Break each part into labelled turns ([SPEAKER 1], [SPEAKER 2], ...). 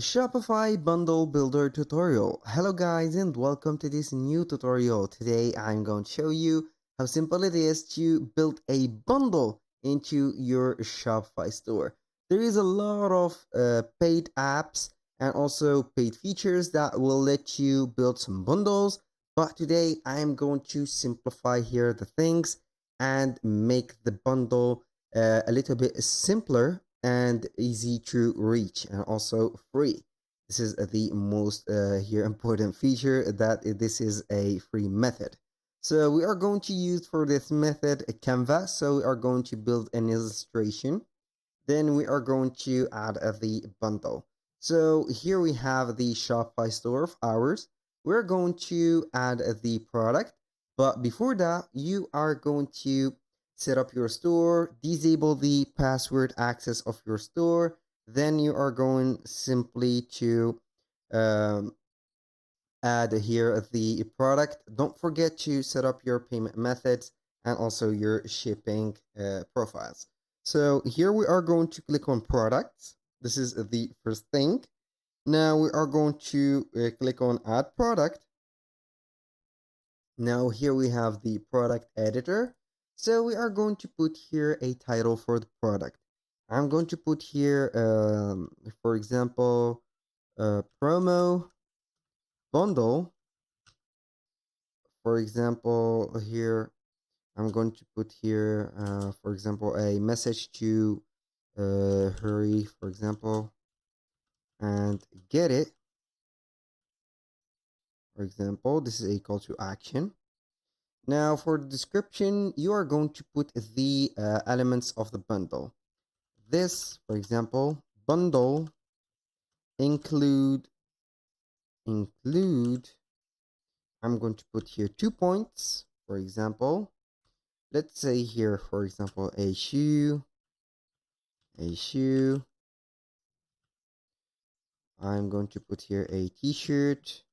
[SPEAKER 1] Shopify Bundle Builder tutorial. Hello guys and welcome to this new tutorial. Today I'm going to show you how simple it is to build a bundle into your Shopify store. There is a lot of paid apps and also paid features that will let you build some bundles, but today I'm going to simplify here the things and make the bundle a little bit simpler and easy to reach and also free. This is the most here important feature, that this is a free method. So we are going to use for this method a canvas. So we are going to build an illustration. Then we are going to add the bundle. So here we have the Shopify store of ours. We're going to add the product. But before that, you are going to set up your store, disable the password access of your store. Then you are going simply to um, add here the product. Don't forget to set up your payment methods and also your shipping profiles. So here we are going to click on products. This is the first thing. Now we are going to click on add product. Now here we have the product editor. So we are going to put here a title for the product. I'm going to put here, for example, promo bundle. For example, here I'm going to put here, for example, a message to hurry, for example, and get it. For example, this is a call to action. Now, for the description, you are going to put the elements of the bundle. This, for example, bundle include. I'm going to put here 2 points. For example, let's say here, for example, a shoe. I'm going to put here a t-shirt,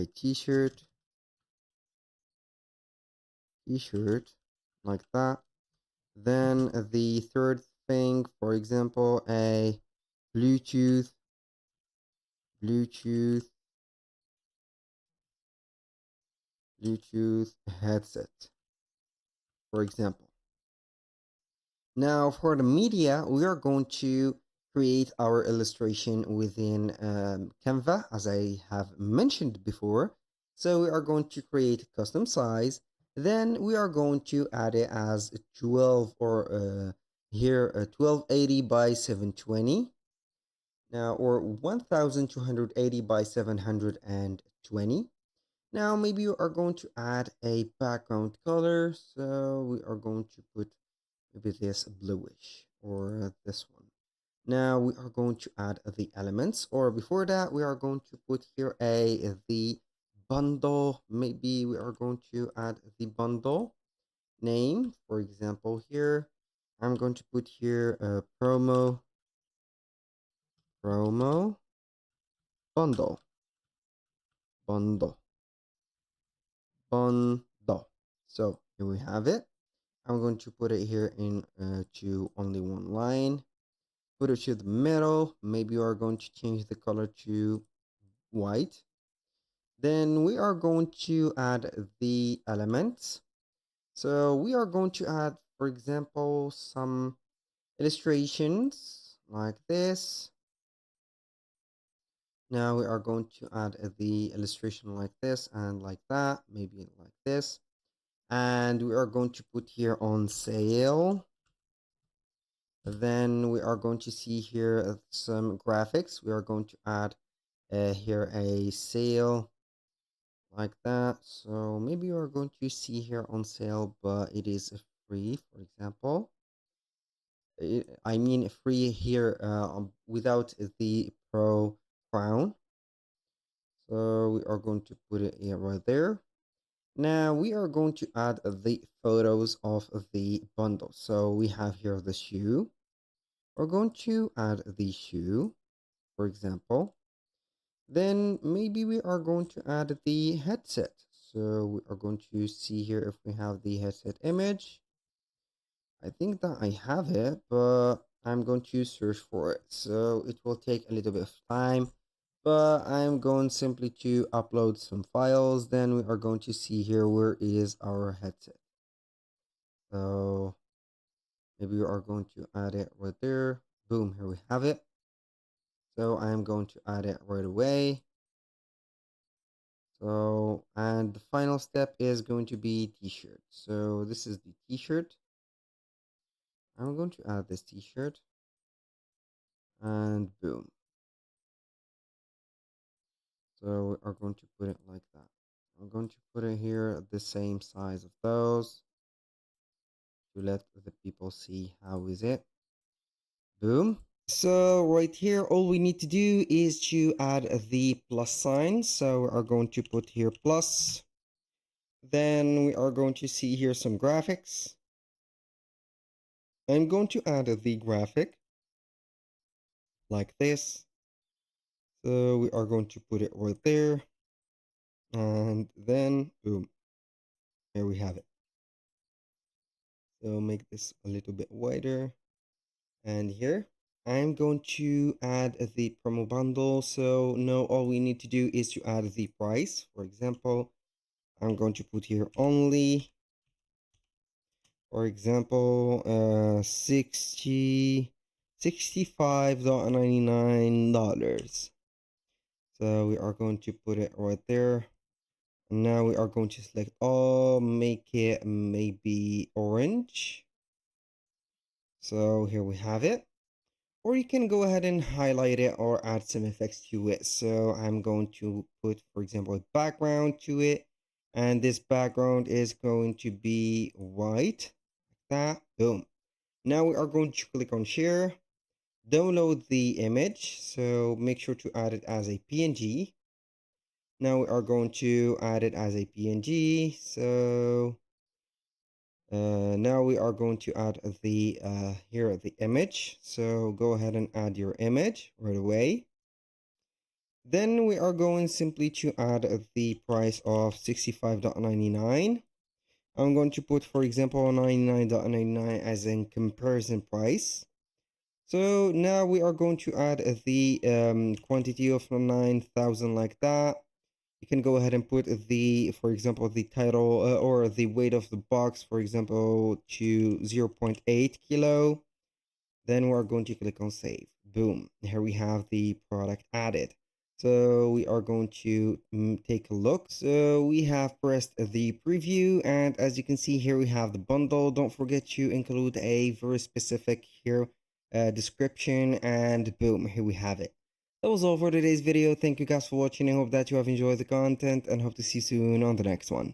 [SPEAKER 1] t-shirt, like that. Then the third thing, for example, a Bluetooth, Bluetooth, Bluetooth headset, for example. Now for the media, we are going to create our illustration within Canva, as I have mentioned before. So we are going to create custom size. Then we are going to add it as 12 or here 1280 by 720. Now, or 1280 by 720. Now maybe you are going to add a background color. So we are going to put maybe this bluish or this one. Now we are going to add the elements, or before that we are going to put here the bundle. Maybe we are going to add the bundle name. For example, here I'm going to put here a promo bundle bundle bundle. So here we have it. I'm going to put it here in to only one line. Put it to the middle. Maybe you are going to change the color to white. Then we are going to add the elements. So we are going to add, for example, some illustrations like this. Now we are going to add the illustration like this and like that, maybe like this. And we are going to put here on sale. Then we are going to see here some graphics. We are going to add here a sale like that. So maybe you are going to see here on sale, but it is free, for example. I mean free here without the pro crown. So we are going to put it here right there. Now we are going to add the photos of the bundle. So we have here the shoe. We're going to add the shoe, for example. Then maybe we are going to add the headset. So we are going to see here if we have the headset image. I think that I have it, but I'm going to search for it. So it will take a little bit of time, but I'm going simply to upload some files. Then we are going to see here where is our headset. So maybe we are going to add it right there. Boom, here we have it. So I'm going to add it right away. So, and the final step is going to be t-shirt. So this is the t-shirt. I'm going to add this t-shirt and boom. So we are going to put it like that. I'm going to put it here at the same size of those to let the people see how is it. Boom. So right here, all we need to do is to add the plus sign. So we are going to put here plus. Then we are going to see here some graphics. I'm going to add the graphic like this. So we are going to put it right there. And then boom, here we have it. So make this a little bit wider. And here I'm going to add the promo bundle. So now all we need to do is to add the price. For example, I'm going to put here only, for example, 65.99. So we are going to put it right there. Now we are going to select all, make it maybe orange. So here we have it. Or you can go ahead and highlight it or add some effects to it. So I'm going to put, for example, a background to it. And this background is going to be white. Like that. Boom. Now we are going to click on share. Download the image. So make sure to add it as a PNG. Now we are going to add it as a PNG. So now we are going to add the here the image. So go ahead and add your image right away. Then we are going simply to add the price of 65.99. I'm going to put, for example, 99.99 as in comparison price. So now we are going to add the quantity of 9,000 like that. You can go ahead and put the, for example, the title or the weight of the box, for example, to 0.8 kilo. Then we're going to click on save. Boom. Here we have the product added. So we are going to take a look. So we have pressed the preview, and as you can see here, we have the bundle. Don't forget to include a very specific here description, and boom, here we have it. That was all for today's video. Thank you guys for watching. I hope that you have enjoyed the content and hope to see you soon on the next one.